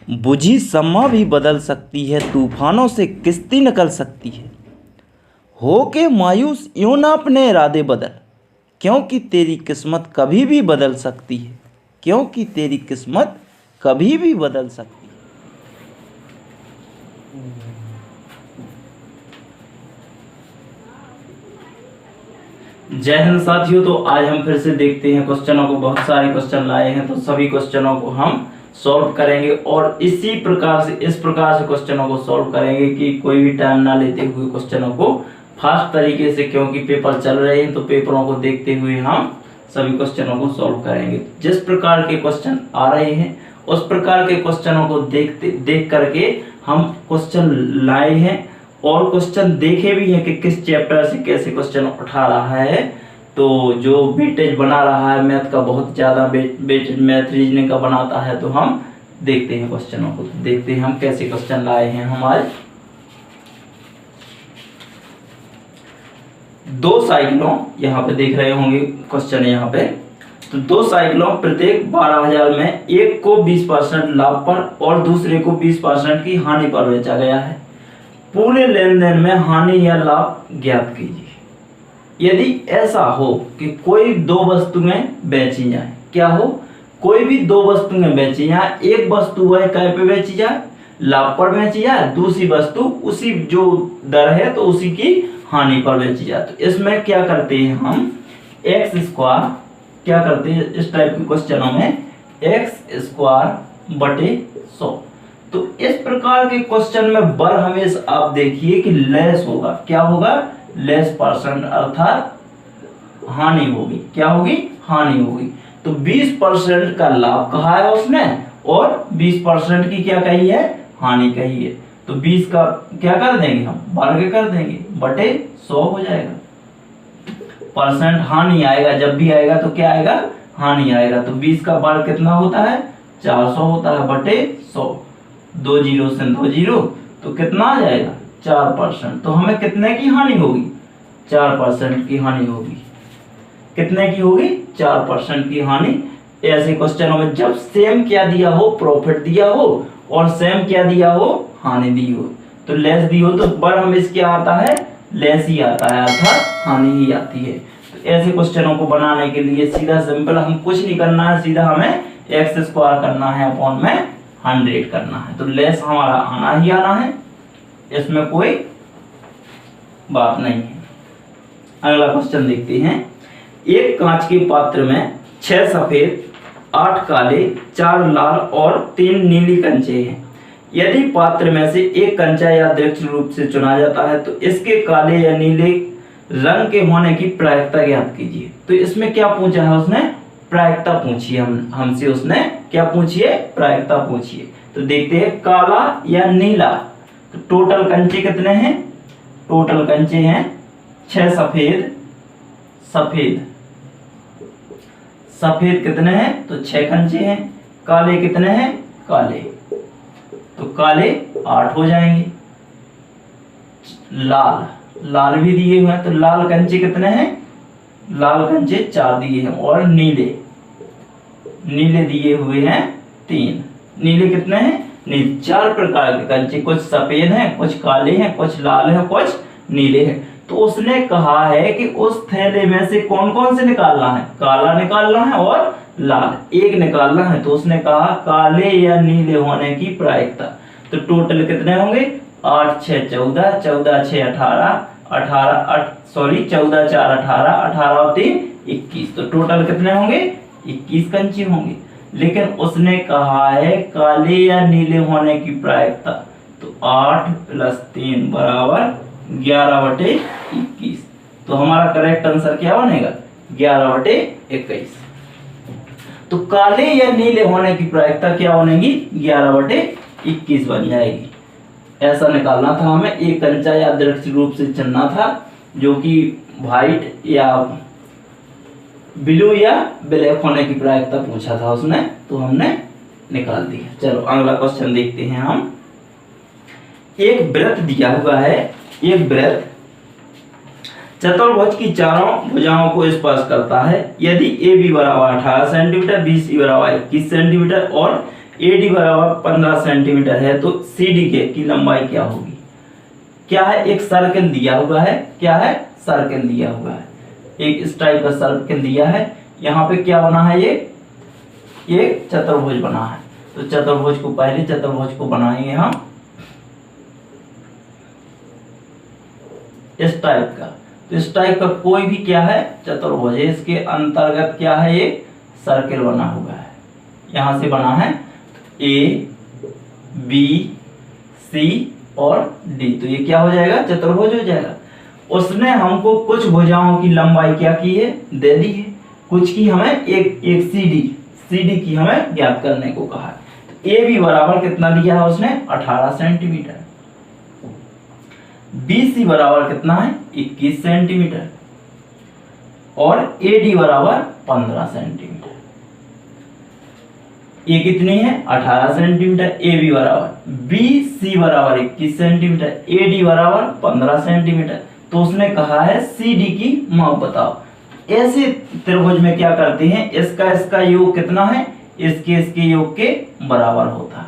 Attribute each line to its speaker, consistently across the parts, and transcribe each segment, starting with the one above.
Speaker 1: बुझी शम्मा भी बदल सकती है, तूफानों से किश्ती निकल सकती है। हो के मायूस यूं ना अपने इरादे बदल, क्योंकि तेरी किस्मत कभी भी बदल सकती है, क्योंकि तेरी किस्मत कभी भी बदल सकती है। जय हिंद साथियों। तो आज हम फिर से देखते हैं क्वेश्चनों को। बहुत सारे क्वेश्चन लाए हैं, तो सभी क्वेश्चनों को हम सॉल्व करेंगे और इसी प्रकार से इस प्रकार से क्वेश्चनों को सॉल्व करेंगे कि कोई भी टाइम ना लेते हुए क्वेश्चनों को फास्ट तरीके से, क्योंकि पेपर चल रहे हैं तो पेपरों को देखते हुए हम सभी क्वेश्चनों को सॉल्व करेंगे। जिस प्रकार के क्वेश्चन आ रहे हैं उस प्रकार के क्वेश्चनों को देख करके हम क्वेश्चन लाए हैं और क्वेश्चन देखे भी हैं कि किस चैप्टर से कैसे क्वेश्चन उठा रहा है। तो जो वेटेज बना रहा है मैथ का, बहुत ज़्यादा वेटेज मैथ रीजनिंग का बनाता है। तो हम देखते हैं क्वेश्चनों को, देखते हैं हम कैसे क्वेश्चन लाए हैं हमारे। दो साइकिलों, यहाँ पे देख रहे होंगे क्वेश्चन यहाँ पे। तो दो साइकिलों प्रत्येक 12,000 में एक को 20% लाभ पर और दूसरे को 20% की हानि पर बेचा गया है। पूरे लेन देन में हानि या लाभ ज्ञात कीजिए। यदि ऐसा हो कि कोई दो वस्तुएं बेची जाए, क्या हो, कोई भी दो वस्तुएं बेची जाए, एक वस्तु वह कै पे बेची जाए, लाभ पर बेची जाए, दूसरी वस्तु उसी जो दर है तो उसी की हानि पर बेची जाए। तो इसमें क्या करते हैं हम, एक्स स्क्वायर क्या करते हैं इस टाइप के क्वेश्चनों में, एक्स स्क्वायर बटे 100। तो इस प्रकार के क्वेश्चन में बर हमेशा आप देखिए कि लेस होगा। क्या होगा, लेस परसेंट, अर्थात हानि होगी। क्या होगी, हानि होगी। तो 20% का लाभ कहा है उसने और 20% की क्या कही है, हानि कही है। तो 20 का क्या कर देंगे हम, वर्ग कर देंगे, बटे 100 हो जाएगा। परसेंट हानि आएगा, जब भी आएगा तो क्या आएगा, हानि आएगा। तो 20 का वर्ग कितना होता है, 400 होता है, बटे 100। 2 जीरो से 2 जीरो, तो कितना आ जाएगा, 4%। तो हमें कितने की हानि होगी, 4% की हानि होगी। कितने की होगी, 4% की हानि। ऐसे क्वेश्चनों में जब सेम क्या दिया हो, प्रॉफिट दिया हो, और सेम क्या दिया हो, हानि दी हो, तो लेस दी हो, तो बर हमेशा क्या आता है, लेस ही आता है, अर्थात हानि ही आती है। तो ऐसे क्वेश्चनों को बनाने के लिए सीधा सिंपल, हम कुछ नहीं करना है, सीधा हमें एक्स स्क्वायर करना है अपॉन में 100 करना है। तो लेस हमारा आना ही आना है, इसमें कोई बात नहीं है। अगला क्वेश्चन देखते हैं। एक कांच के पात्र में 6 सफेद, 8 काले, 4 लाल और 3 नीली कंचे हैं। यदि पात्र में से एक कंचा या दृढ़ रूप से चुना जाता है तो इसके काले या नीले रंग के होने की प्रायिकता ज्ञात कीजिए। तो इसमें क्या पूछा है उसने, प्रायिकता पूछी है हमसे, उसने क्या पूछी है, प्रायिकता पूछी है। तो देखते हैं काला या नीला। तो टोटल कंचे कितने हैं, टोटल कंचे हैं 6 सफेद, सफेद कितने हैं, तो 6 कंचे हैं। काले कितने हैं, काले, तो काले 8 हो जाएंगे। लाल भी दिए हुए हैं, तो लाल कंचे कितने हैं, लाल कंचे 4 दिए हैं। और नीले दिए हुए हैं 3। नीले कितने हैं, नीले 4 प्रकार के कंचे, कुछ सफेद हैं, कुछ काले हैं, कुछ लाल हैं, कुछ नीले हैं। तो उसने कहा है कि उस थैले में से कौन कौन से निकालना है, काला निकालना है और लाल एक निकालना है। तो उसने कहा काले या नीले होने की प्रायिकता। तो टोटल कितने होंगे, 8 6 14, 14 6 18, 14 4 18, 18 और 3 21। तो टोटल कितने होंगे, 21 कंचे होंगे। लेकिन उसने कहा है काले या नीले होने की प्रायिकता, तो 8 + 3 = 11/21। तो हमारा करेक्ट आंसर क्या बनेगा, 11/21। तो काले या नीले होने की प्रायिकता क्या बनेगी, 11/21 बन जाएगी। ऐसा निकालना था हमें, एक कंचा या दृढ़ रूप से चुनना था, जो कि व्हाइट या ब्लू या ब्लैक होने की प्रायिकता पूछा था उसने, तो हमने निकाल दिया। चलो अगला क्वेश्चन देखते हैं हम। एक वृत्त दिया हुआ है, एक वृत्त चतुर्भुज की चारों भुजाओं को स्पर्श करता है। यदि ए बी बराबर 18 सेंटीमीटर, बी सी बराबर 21 सेंटीमीटर और AD बराबर 15 सेंटीमीटर है तो CD के की लंबाई क्या होगी? क्या है, एक सर्कल दिया हुआ है, क्या है, सर्कल दिया हुआ है, एक इस टाइप का सर्कल दिया है। यहाँ पे क्या बना है, ये एक चतुर्भुज बना है। तो चतुर्भुज को पहले चतुर्भुज को बनाएंगे हम इस टाइप का। तो इस टाइप का कोई भी क्या है, चतुर्भुज है, इसके अंतर्गत क्या है, ये सर्कल बना हुआ है। यहां से बना है A B C और D, तो ये क्या हो जाएगा, चतुर्भुज हो जाएगा। उसने हमको कुछ भुजाओं की लंबाई क्या की है, दे दी है, कुछ की हमें एक CD की हमें ज्ञात करने को कहा है। तो AB बराबर कितना दिया है उसने, 18 सेंटीमीटर। BC बराबर कितना है, 21 सेंटीमीटर और AD बराबर 15 सेंटीमीटर। ये कितनी है, 18 सेंटीमीटर। AB बराबर, BC बराबर 21 सेंटीमीटर, AD बराबर 15 सेंटीमीटर। तो उसने कहा है CD की माप बताओ। ऐसे त्रिभुज में क्या करते हैं, इसका योग कितना है, इसके योग के बराबर होता है।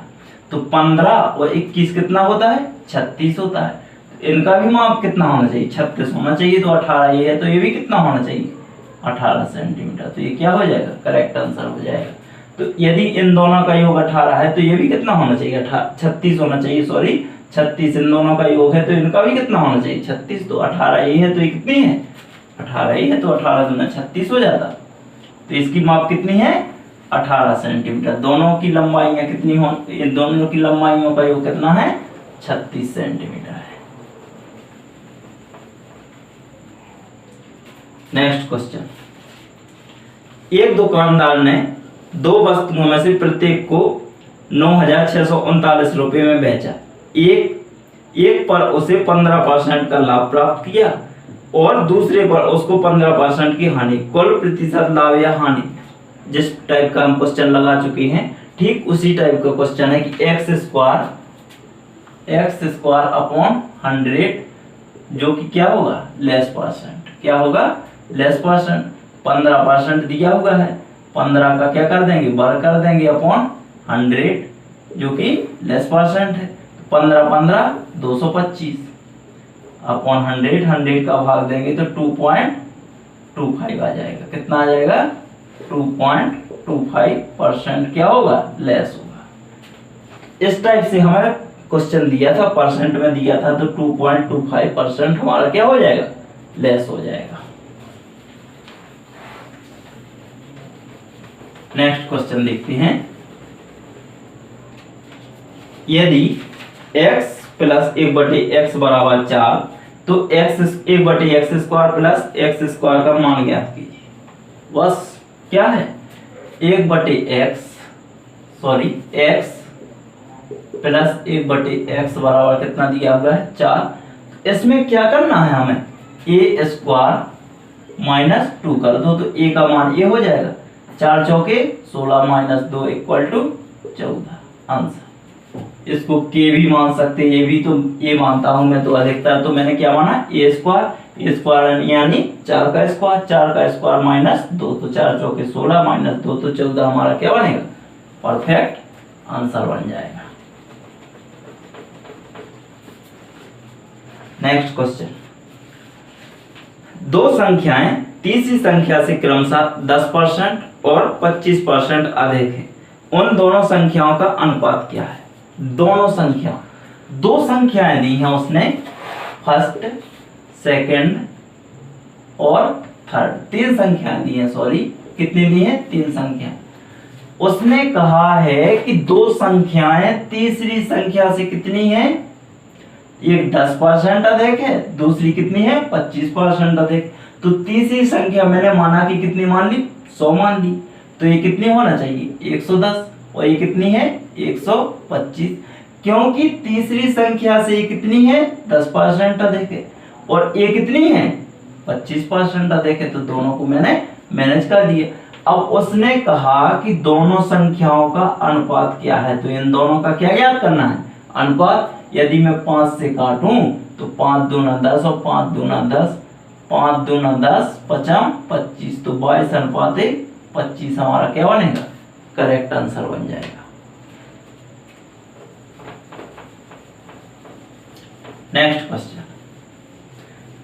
Speaker 1: तो 15 और 21 कितना होता है, 36 होता है। तो इनका भी माप कितना होना चाहिए, 36 होना चाहिए। तो 18 ये है तो ये भी कितना होना चाहिए, 18 सेंटीमीटर। तो ये क्या हो जाएगा, करेक्ट आंसर हो जाएगा। तो यदि इन दोनों का योग 18 है तो ये भी कितना होना चाहिए, 36 होना चाहिए, सॉरी 36 इन दोनों का योग है तो इनका भी कितना होना चाहिए, 36। तो 18 ये है तो ये कितनी है, 18 ये है तो 18 दूना 36 हो जाता। तो इसकी माप कितनी है, 18 सेंटीमीटर। दोनों की लंबाइयां कितनी हो, इन दोनों की लंबाइयों का योग कितना है, 36 सेंटीमीटर है। नेक्स्ट क्वेश्चन, एक दुकानदार ने दो वस्तुओं में से प्रत्येक को 9,639 रुपए में बेचा। एक पर उसे 15% का लाभ प्राप्त किया और दूसरे पर उसको 15% की हानि। कुल प्रतिशत लाभ या हानि, जिस टाइप का हम क्वेश्चन लगा चुके हैं ठीक उसी टाइप का क्वेश्चन है कि एक्स स्क्वायर अपॉन 100 जो कि क्या होगा, लेस परसेंट। क्या होगा, लेस परसेंट। 15% दिया हुआ है, 15 का क्या कर देंगे, वर्ग कर देंगे अपॉन 100 जो कि लेस परसेंट है। 15 225 अपॉन 100 का भाग देंगे तो 2.25 आ जाएगा। कितना आ जाएगा, 2.25% क्या होगा, लेस होगा। इस टाइप से हमें क्वेश्चन दिया था, परसेंट में दिया था, तो 2.25% हमारा क्या हो जाएगा, लेस हो जाएगा। नेक्स्ट क्वेश्चन देखते हैं, यदि x प्लस 1/x बराबर 4 तो x 1/x square plus x square का मान ज्ञात कीजिए। बस क्या है, 1/x प्लस 1/x बराबर कितना दिया हुआ है, 4। इसमें क्या करना है हमें, a स्क्वायर माइनस 2 कर दो तो a का मान ये हो जाएगा, 4 चौके 16 माइनस 2 इक्वल टू 14 आंसर। इसको के भी मान सकते हैं, ये भी तो ये मानता हूं मैं तो अधिकतर, तो मैंने क्या माना, ए स्क्वायर यानी 4 का स्क्वायर माइनस 2 तो 4 चौके 16 माइनस 2 तो 14 हमारा क्या बनेगा, परफेक्ट आंसर बन जाएगा। नेक्स्ट क्वेश्चन, दो संख्याएं तीसरी संख्या से क्रमशः 10% और 25% अधिक है, उन दोनों संख्याओं का अनुपात क्या है। दो संख्याएं दी हैं उसने, फर्स्ट सेकंड और थर्ड, 3 संख्याएं दी हैं, सॉरी कितनी दी हैं, 3 संख्या। उसने कहा है कि दो संख्याएं तीसरी संख्या से कितनी है, एक 10% अधिक है, दूसरी कितनी है, 25% अधिक। तो तीसरी संख्या मैंने माना कि कितनी मान ली, 100 मान ली, तो ये कितनी होना चाहिए, 110, और ये कितनी है, 125, क्योंकि तीसरी संख्या से ये कितनी है, 10% अधिक है और ये कितनी है, 25% अधिक है। तो दोनों को मैंने मैनेज कर दिया। अब उसने कहा कि दोनों संख्याओं का अनुपात क्या है, तो इन दोनों का क्या याद करना है, अनुपात। यदि मैं 5 से काटूं तो 5 दूना 10 और 5 दूना 10, 5 दूना 10 5 25, तो 22 अनुपात 25 हमारा क्या बनेगा, करेक्ट आंसर बन जाएगा। नेक्स्ट क्वेश्चन,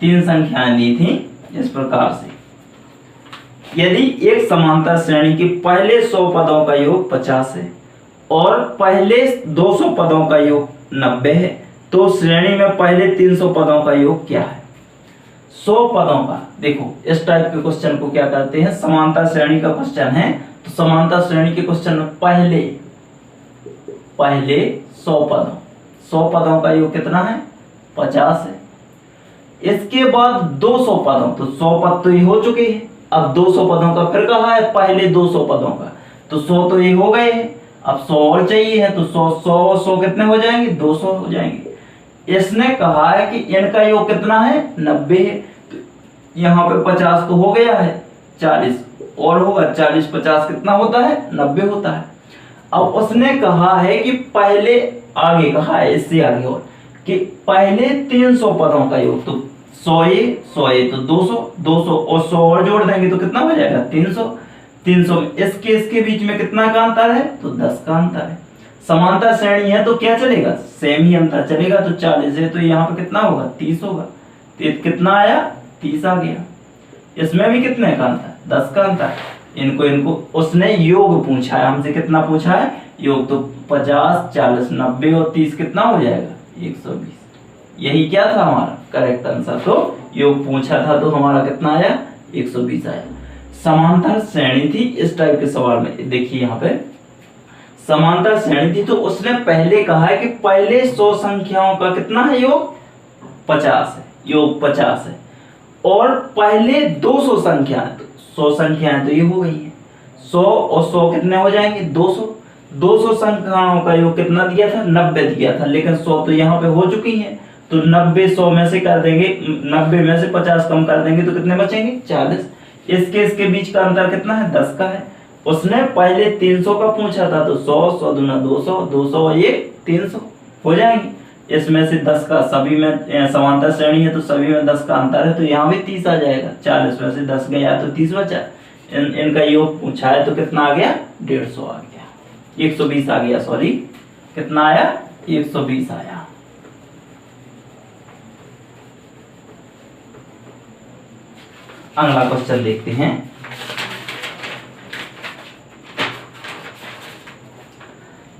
Speaker 1: 3 संख्याएं दी थी इस प्रकार से, यदि एक समांतर श्रेणी के पहले 100 पदों का योग 50 है और पहले 200 पदों का योग 90 है, तो श्रेणी में पहले 300 पदों का योग क्या है? 100 पदों का, देखो इस टाइप के क्वेश्चन को क्या कहते हैं, समांतर श्रेणी का क्वेश्चन है। तो समांतर श्रेणी के क्वेश्चन में पहले 100 पदों का योग कितना है? 50 है। इसके बाद 200 पदों, तो 100 पद तो ये हो चुके हैं, अब 200 पदों का फिर कहा है पहले 200 पदों का, तो 100 तो ये हो गए हैं, अब 100 और चाहिए है, तो 100 कितने हो जाएंगे? 200 हो जाएंगे। इसने कहा है कि इनका योग कितना है? 90 है, तो यहाँ पे 50 तो हो गया है, 40 और होगा, 40 50 कितना होता है? 90 होता है। अब उसने कहा है कि पहले, आगे कहा है इससे आगे और, कि पहले 300 पदों का योग, तो 100 ये तो 200 और 100 और जोड़ देंगे तो कितना हो जाएगा? 300 में इसके बीच में कितना का अंतर है? तो 10 का अंतर है। समांतर श्रेणी है तो क्या चलेगा? सेम ही अंतर चलेगा। तो 40 है तो यहाँ पे कितना होगा? 30 होगा। तो कितना आया? 30 आ गया। इसमें भी कितने का अंतर? 10 का अंतर। इनको उसने योग पूछा है हमसे, कितना पूछा है? योग। तो 50 40 90 और 30 कितना हो जाएगा? 120। यही क्या था हमारा करेक्ट आंसर। तो योग पूछा था तो हमारा कितना आया? 120 आया। समांतर श्रेणी थी इस टाइप के सवाल में, देखिए यहाँ पे समांतर श्रेणी थी तो उसने पहले कहा है कि पहले 100 संख्याओं का कितना है योग? 50 है, योग 50 है। और पहले 200 संख्याएं, 100 संख्याएं तो ये हो गई है, 100 और 100 कितने हो जाएंगे? 200 संख्याओं का योग कितना दिया था? 90 दिया था, लेकिन 100 तो यहाँ पे हो चुकी है, तो 90 100 में से कर देंगे, 90 में से 50 कम कर देंगे तो कितने बचेंगे? 40। इसके बीच का अंतर कितना है? 10 का है। उसने पहले 300 का पूछा था तो 100 दूना 200, 200 ये 300 हो जाएंगे। इसमें से 10 का, सभी में समांतर श्रेणी है तो सभी में 10 का अंतर है, तो यहाँ भी 30 आ जाएगा। 40 में से 10 गया तो 30 बचा। इनका योग पूछा है तो कितना आ गया? 150 आ गया, 120 आ गया, सॉरी कितना आया? 120 आया। अगला क्वेश्चन देखते हैं।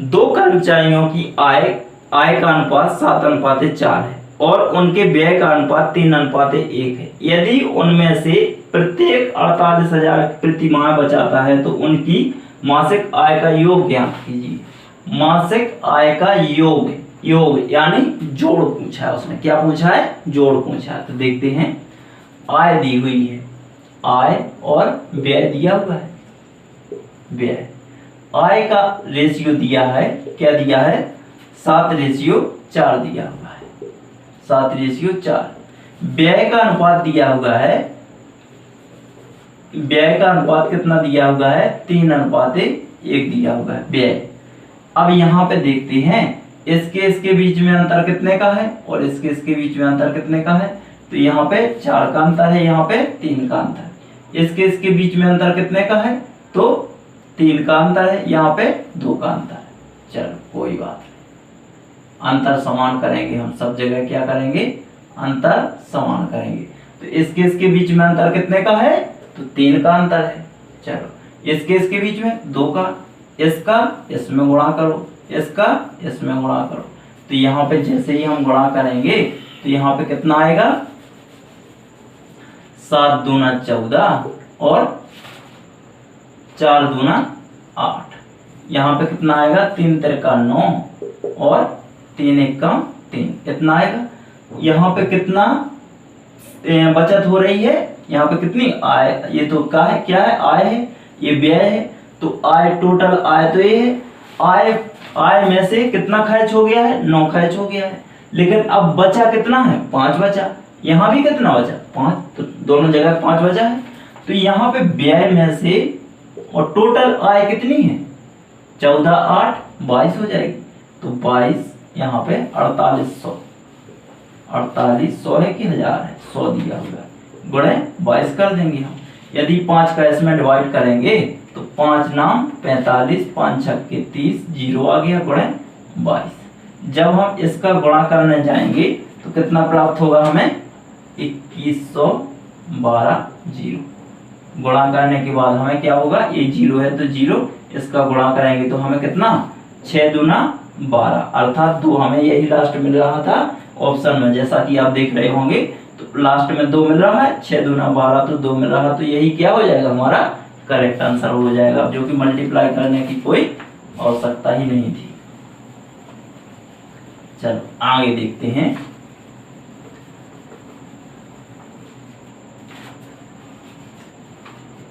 Speaker 1: दो कर्मचारियों की आय का अनुपात 7:4 है और उनके व्यय का अनुपात 3:1 है। यदि उनमें से प्रत्येक 48,000 प्रति माह बचाता है तो उनकी मासिक आय का योग ज्ञात कीजिए। मासिक आय का योग यानी जोड़ पूछा है उसने। क्या पूछा है? जोड़ पूछा है। तो देखते हैं, आय दी हुई है, आय और व्यय दिया हुआ है। व्यय, आय का रेशियो दिया है, क्या दिया है? 7:4 दिया हुआ है, 7:4। व्यय का अनुपात दिया हुआ है, व्यय का अनुपात कितना दिया हुआ है? 3:1 दिया हुआ है व्यय। अब यहाँ पे देखते हैं इसके बीच में अंतर कितने का है और इसके बीच में अंतर कितने का है। तो यहाँ पे 4 का अंतर है, यहाँ पे 3 का अंतर। इसके बीच में अंतर कितने का है? तो 3 का अंतर है, यहाँ पे 2 का अंतर है। चलो कोई बात नहीं, अंतर समान करेंगे हम सब जगह। क्या करेंगे? अंतर समान करेंगे। तो इसके बीच में अंतर कितने का है? तो 3 का अंतर है। चलो इसके बीच में 2 का, इसका इसमें गुणा करो, इसका इसमें गुणा करो। तो यहाँ पे जैसे ही हम गुणा करेंगे तो यहाँ पे कितना आएगा? 7 दूना 14 और 4 दूना 8। यहाँ पे कितना आएगा? 3 तिरका 9 और 3 एकम 3, इतना आएगा। यहाँ पे कितना बचत हो रही है? यहाँ पे कितनी आय? ये तो क्या है? क्या है? आय है, ये व्यय है। तो आय, टोटल आय तो ये है। आय में से कितना खर्च हो गया है? 9 खर्च हो गया है। लेकिन अब बचा कितना है? 5 बचा। यहाँ भी कितना बचा? 5। तो दोनों जगह 5 बचा है। तो यहाँ पे व्यय में से और टोटल आय कितनी है? 14 8 22 हो जाएगी। तो 22, यहाँ पे 4800 है कि 1000 है? 100 दिया हुआ है, गुणे 22 कर देंगे हम। यदि 5 का इसमें डिवाइड करेंगे तो 5 नाम 45, 5 छक्के 30, 0 आ गया, गुणे 22। जब हम इसका गुणा करने जाएंगे तो कितना प्राप्त होगा हमें 2112 जीरो। गुणा करने के बाद हमें क्या होगा, ये जीरो है तो जीरो, इसका गुणा करेंगे तो हमें कितना 6 दूना 12, अर्थात 2 हमें यही लास्ट मिल रहा था ऑप्शन में, जैसा कि आप देख रहे होंगे। तो लास्ट में 2 मिल रहा है, 6 दूना 12 तो 2 मिल रहा है, तो यही क्या हो जाएगा हमारा करेक्ट आंसर हो जाएगा, जो कि मल्टीप्लाई करने की कोई आवश्यकता ही नहीं थी। चलो आगे देखते हैं।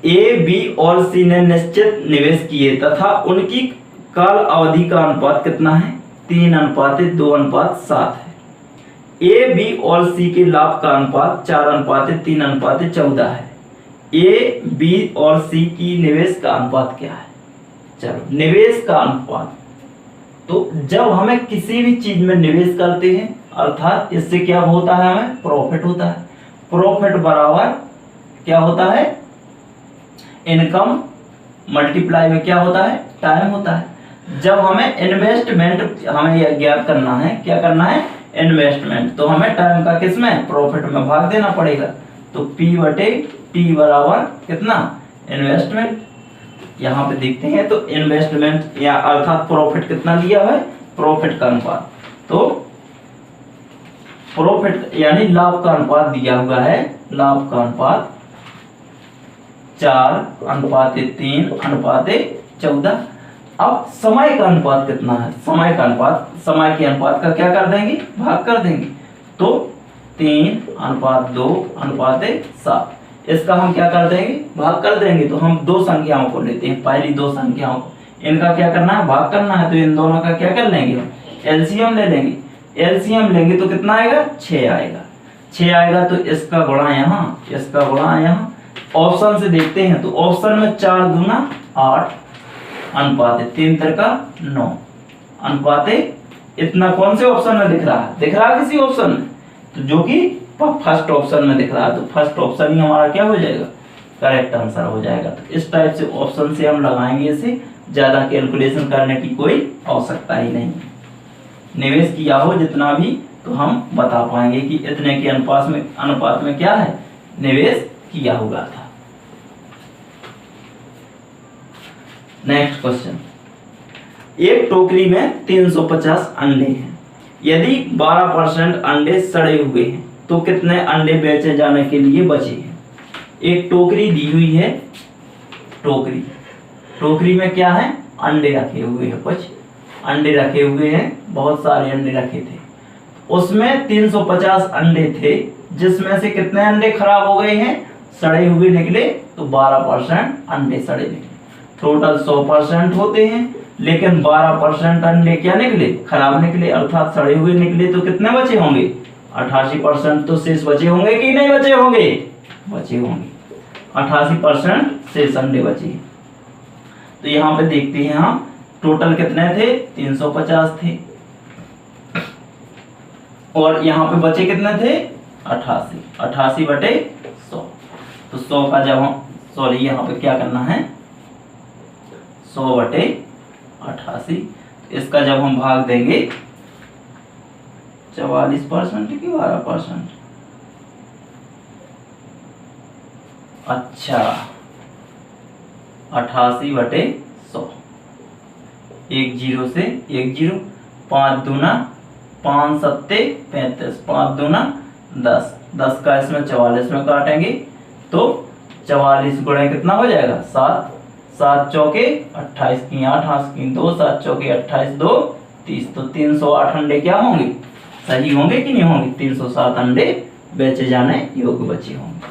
Speaker 1: ए, बी और सी ने निश्चित निवेश किए तथा उनकी काल अवधि का अनुपात कितना है, 3:2:7 है। ए, बी और सी के लाभ का अनुपात 4:3:14 है। ए, बी और सी की निवेश का अनुपात क्या है। चलो निवेश का अनुपात, तो जब हमें किसी भी चीज में निवेश करते हैं अर्थात इससे क्या होता है, हमें प्रॉफिट होता है। प्रॉफिट बराबर क्या होता है, इनकम मल्टीप्लाई में क्या होता है, टाइम होता है। जब हमें इन्वेस्टमेंट हमें यह ज्ञात करना है, क्या करना है, इन्वेस्टमेंट, तो हमें टाइम का किसमें, प्रॉफिट में भाग देना पड़ेगा। तो P/T बराबर कितना, इन्वेस्टमेंट। यहाँ पे देखते हैं तो इन्वेस्टमेंट या अर्थात प्रॉफिट कितना लिया है, प्रॉफिट का अनुपात, तो प्रॉफिट यानी लाभ का अनुपात दिया हुआ है, लाभ का अनुपात 4:3:14। अब समय का अनुपात कितना है, समय का अनुपात, समय के अनुपात का क्या कर देंगे, भाग कर देंगे, तो 3:2:7। इसका हम क्या कर देंगे, भाग कर देंगे। तो हम दो संख्याओं को लेते हैं, पहली दो संख्याओं को, इनका क्या करना है, भाग करना है, तो इन दोनों का क्या कर लेंगे, एलसीएम ले लेंगे। एलसीएम लेंगे तो कितना आएगा, 6 आएगा। 6 आएगा तो इसका गुणा यहाँ, इसका गुणा यहाँ। ऑप्शन से देखते हैं तो ऑप्शन में 4×8 अनुपात 3×9 अनुपात इतना कौन से ऑप्शन में दिख रहा है, दिख रहा है किसी ऑप्शन में, तो जो कि फर्स्ट ऑप्शन में दिख रहा है, तो फर्स्ट ऑप्शन ही हमारा क्या हो जाएगा, करेक्ट आंसर हो जाएगा। तो इस टाइप से ऑप्शन से हम लगाएंगे, इसे ज्यादा कैलकुलेशन करने की कोई आवश्यकता ही नहीं। निवेश किया हो जितना भी तो हम बता पाएंगे कि इतने के अनुपात में क्या है, निवेश किया हुआ था। नेक्स्ट क्वेश्चन, एक टोकरी में 350 अंडे हैं। यदि 12% अंडे सड़े हुए हैं तो कितने अंडे बेचे जाने के लिए बचे हैं। एक टोकरी दी हुई है, टोकरी में क्या है, अंडे रखे हुए हैं, कुछ अंडे रखे हुए हैं, बहुत सारे अंडे रखे थे। उसमें 350 अंडे थे, जिसमें से कितने अंडे खराब हो गए हैं, सड़े हुए निकले, तो 12% अंडे सड़े निकले। टोटल 100% होते हैं, लेकिन 12% अंडे क्या निकले, खराब निकले, अर्थात सड़े हुए निकले, तो कितने बचे होंगे, 88% तो शेष बचे होंगे कि नहीं बचे होंगे, बचे होंगे। 88% शेष अंडे बचे। तो यहाँ पे देखते हैं हम टोटल कितने थे, 350 थे, और यहाँ पे बचे कितने थे, 88/100। तो 100 का जब हम यहाँ पे क्या करना है, 100/88, इसका जब हम भाग देंगे 44% की 12%, अच्छा 88/100, 1 0 से 1 0, 5 दूना 5 7 35, 5 दूना 10, 10 का इसमें 44 में काटेंगे तो 44 गुणे कितना हो जाएगा, 7, 7 चौके 28 की 8, 8 की 2, 7 चौके 28, 2 30, तो 308 अंडे क्या होंगे, सही होंगे कि नहीं होंगे, 307 अंडे बेचे जाने योग्य बचे होंगे।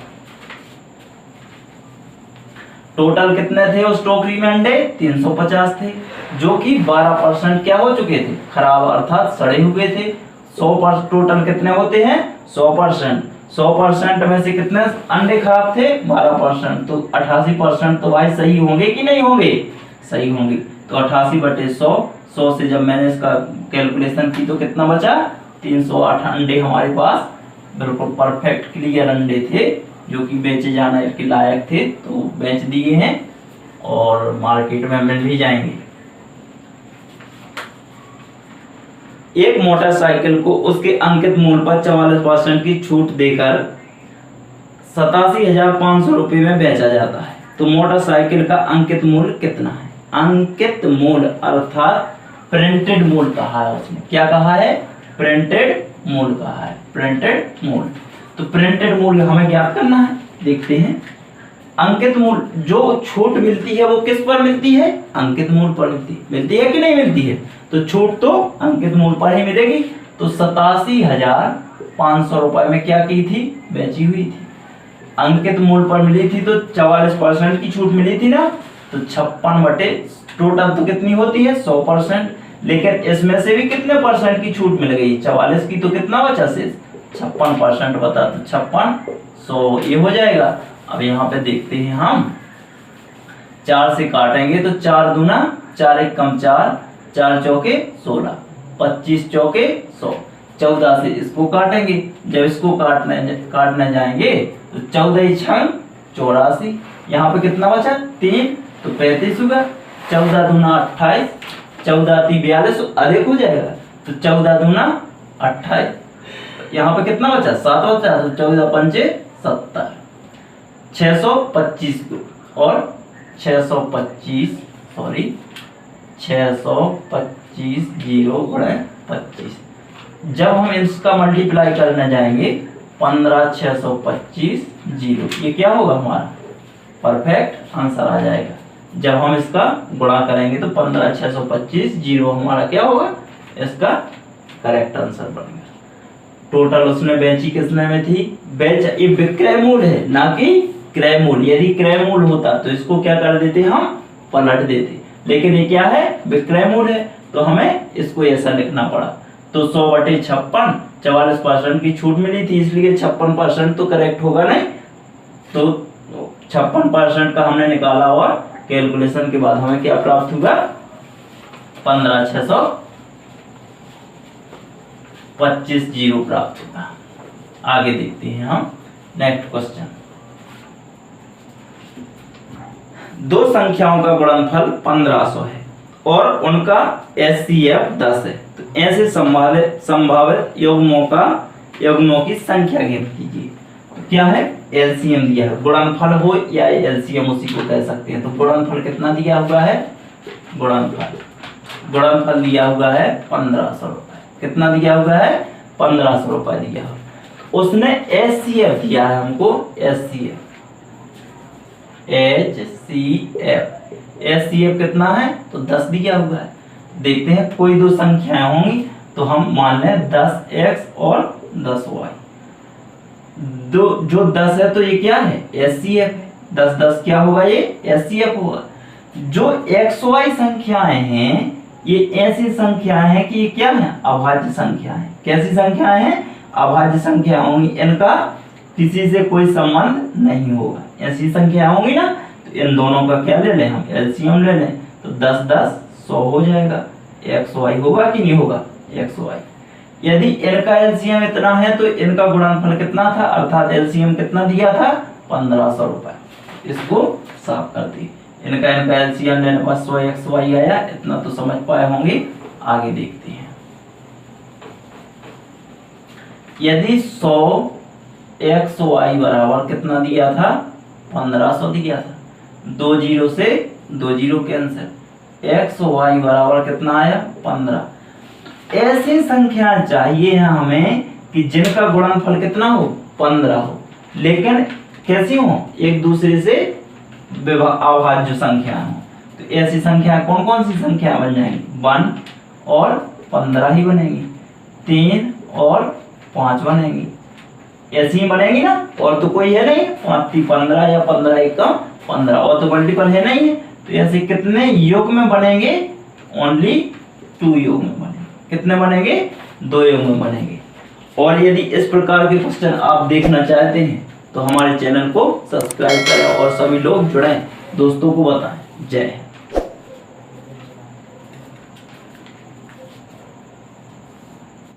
Speaker 1: टोटल कितने थे उस टोकरी में अंडे, 350 थे, जो कि 12% क्या हो चुके थे, खराब, अर्थात सड़े हुए थे। 100% टोटल कितने होते हैं, 100%, 100% में से कितने अंडे खराब थे, 12%, तो 88% तो भाई सही होंगे कि नहीं होंगे, सही होंगे। तो 88/100, 100 से जब मैंने इसका कैलकुलेशन की तो कितना बचा, 308 अंडे हमारे पास बिल्कुल परफेक्ट क्लियर अंडे थे, जो कि बेचे जाने के लायक थे, तो बेच दिए हैं और मार्केट में मिल भी जाएंगे। एक मोटरसाइकिल को उसके अंकित मूल्य पर 44% की छूट देकर 87,500 रुपये में बेचा जाता है, तो मोटरसाइकिल का अंकित मूल्य कितना है? अंकित मूल्य अर्थात प्रिंटेड मूल्य कहा है उसने। क्या कहा है? प्रिंटेड मूल्य कहा है, प्रिंटेड मूल्य। तो प्रिंटेड मूल्य हमें ज्ञात करना है। देखते हैं, अंकित मूल्य जो छूट मिलती है वो किस पर मिलती है? अंकित मूल्य पर मिलती है कि नहीं मिलती है? तो छूट तो अंकित मूल्य पर ही मिलेगी। तो 87,500 रुपए में क्या की थी? बेची हुई थी। अंकित मूल्य पर मिली थी तो 44% की छूट मिली थी ना, तो 56 बटे टोटल तो कितनी होती है? 100%। लेकिन इसमें से भी कितने परसेंट की छूट मिल गई? 44 की, तो कितना बचा शेष? 56% बता, तो 56 100 ये हो जाएगा। अब यहाँ पे देखते हैं हम, 4 से काटेंगे तो 4 दूना 4 एक कम 4, 4 चौके 16, 25 चौके 100। 14 से इसको काटेंगे, जब इसको काटने जाएंगे तो 14 छंग 84, यहाँ पे कितना बचा? 3, तो 35 होगा। 14 दूना 28, 14 3 42, अधिक हो जाएगा, तो 14 दूना 28, यहाँ पे कितना बचा? 7 बचा, तो 14 पंचे 70, 625 और 625 0 गुणे 25। जब हम इसका मल्टीप्लाई करने जाएंगे 15 625 0, ये क्या होगा? हमारा परफेक्ट आंसर आ जाएगा। जब हम इसका गुणा करेंगे तो 15 625 0 हमारा क्या होगा? इसका करेक्ट आंसर बनेगा। टोटल उसने बेची किसने में थी? ये विक्रय मूल्य है ना कि क्रय मूल्य। यदि क्रय मूल्य होता तो इसको क्या कर देते? हम पलट देते। लेकिन ये क्या है? विक्रय मूल्य है, तो हमें इसको ऐसा लिखना पड़ा। तो 100 बटे 56, 44% की छूट मिली थी, इसलिए 56% तो करेक्ट होगा नहीं। तो 56% का हमने निकाला और कैलकुलेशन के बाद हमें क्या प्राप्त हुआ? 15,625 0 प्राप्त होगा। आगे देखते हैं हम नेक्स्ट क्वेश्चन। दो संख्याओं का गुणनफल 1500 है और उनका HCF 10 है, तो ऐसे संभावित युग्मों की संख्या ज्ञात कीजिए। तो क्या है? एलसीएम दिया है, गुणनफल हो या एलसीएम उसी को कह सकते हैं। तो गुणनफल कितना दिया हुआ है? गुणनफल दिया हुआ है 1500 रुपए। कितना दिया हुआ है? 1500 रुपए दिया हुआ। उसने HCF दिया है हमको, HCF कितना है? तो 10 दिया हुआ है। देखते हैं, कोई दो संख्याएं होंगी तो हम मान लें 10x और 10y। जो 10 है तो ये क्या है? HCF है। 10 10 क्या होगा? ये HCF होगा। जो xy संख्याएं हैं ये ऐसी संख्याएं हैं कि ये क्या है? अभाज्य संख्या है। कैसी संख्याएं हैं? अभाज्य संख्या होंगी, इनका किसी से कोई संबंध नहीं होगा। ऐसी संख्या होंगी ना, तो इन दोनों का क्या ले लें? हम एलसीएम ले लें। तो 10 10 100 हो जाएगा। xy होगा कि नहीं होगा? xy। यदि इनका एलसीएम इतना है तो इनका गुणनफल कितना था? अर्थात एलसीएम कितना दिया था? 1500 रुपए। इसको साफ कर दी। इनका एलसीएम लेने पर 100 xy आया। इतना तो समझ पाए होंगे। आगे देखते हैं। यदि 100 xy बराबर कितना दिया था? 1500 दिया था। 2 0 से 2 0 कैंसिल। xy बराबर कितना आया? 15। ऐसी संख्या चाहिए हमें कि जिनका गुणनफल कितना हो? 15 हो, लेकिन कैसी हो? एक दूसरे से अभाज्य संख्या हो। तो ऐसी संख्या कौन कौन सी संख्या बन जाएंगी? 1 और 15 ही बनेगी, 3 और 5 बनेगी। ऐसी ही बनेगी ना, और तो कोई है नहीं। 5 3 15 या 15 1 15, और तो मल्टीपल है नहीं है। तो ऐसे कितने योग में बनेंगे? ओनली 2 योग में बनेंगे। कितने बनेंगे? 2 योग में बनेंगे। और यदि इस प्रकार के क्वेश्चन आप देखना चाहते हैं तो हमारे चैनल को सब्सक्राइब करें और सभी लोग जुड़ें, दोस्तों को बताएं। जय हिंद।